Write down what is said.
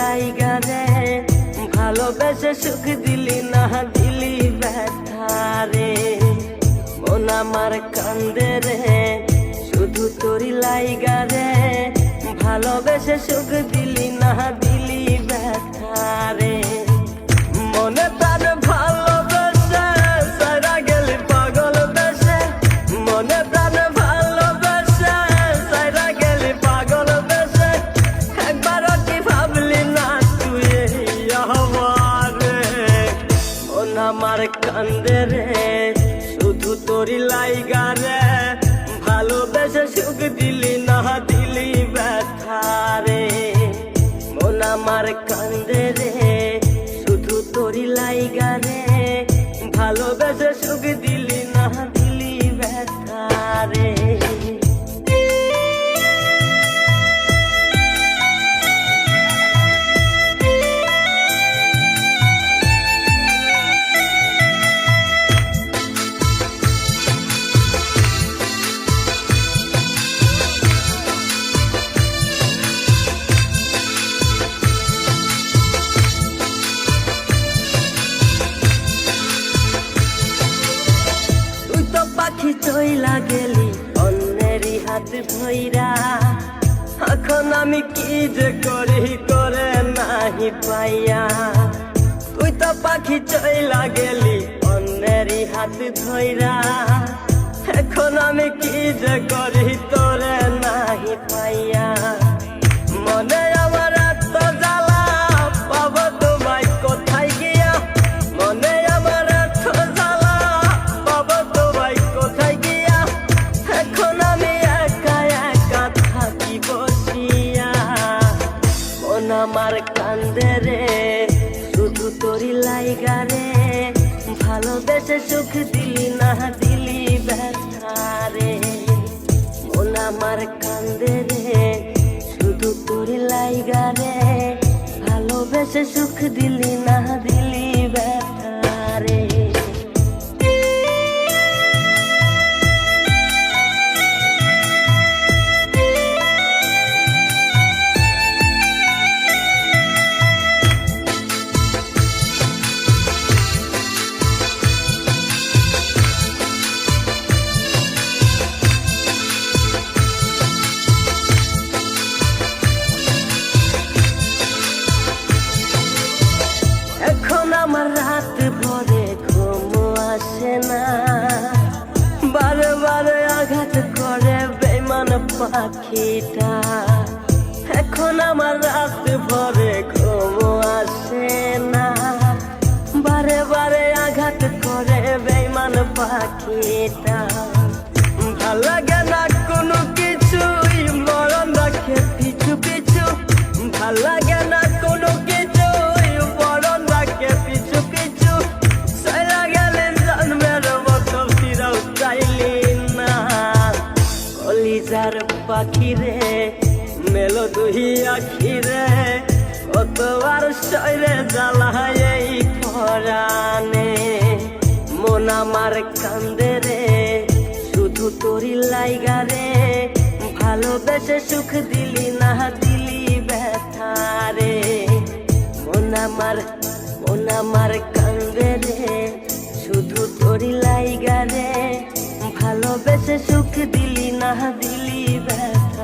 লাইগা রে ভালোবেসে সুখ দিলি না দিলি ব্যথা রে মন আমার কান্দে রে শুধু তোরি লাইগা রে ভালোবেসে সুখ দিলি না দিলি ব্যথা রে মনে প্রাণ ভালোবেসে সারা গেলি পাগল বেশে মনে প্রাণ ভালোবেসে সারা গেলি পাগল বেশে একবারও কি ভাবলি না তুই আমারে মন আমার কান্দে রে শুধু তোরি লাইগা রে ভালোবেসে সুখ দিলি না দিলি ব্যথা রে মন আমার কান্দে রে শুধু তোরি লাইগা রে ভালোবেসে সুখ দিলি না দিলি ব্যথা রে পাখি চইলা গেলি অন্যেরই হাত ধইরা এখন আমি কি যে করি করে নাহি পাইয়া তুই তো পাখি চইলা গেলি অন্যেরই হাত ধইরা এখন আমি কি যে করি তোরে নাহি পাইয়া মনে আমার এত জ্বালা পাবো তোমায় কোথায় গিয়া মনে আমার এত জ্বালা পাবো তোমায় কোথায় গিয়া এখন আমি একা একা থাকি বসিয়া মন আমার কান্দে রে শুধু তোরি লাইগা রে ভালোবেসে সুখ দিলি না দিলি ব্যথা রে মন আমার কান্দে রে শুধু তোরি লাইগা রে ভালোবেসে সুখ দিলি না দিলি ব্যথা রে আমার রাত ভরে ঘুম আসে না বারে বারে আঘাত করে বেঈমান পাখিটা এখন আমার রাত ভরে ঘুম আসে না বারে বারে আঘাত করে বেঈমান পাখিটা ভাল লাগে না কোনো কিছুই মরণ রাখে পিছু পিছু ভাল লাগে না কোনো কিছুই মরণ রাখে পিছু পিছু সারা গেলে জন্মের মতো ফিরাও চাইলি না কলিজার পাখি রে মেলো দুই আখি রে কতবার শরীরে জ্বালায় এই পরাণে মন আমার কান্দে রে শুধু তোরি লাইগা রে ভালোবেসে সুখ দিলি না দিলি ব্যথা রে মন আমার কান্দে রে শুধু তোরি লাইগা রে ভালোবেসে সুখ দিলি না দিলি ব্যথা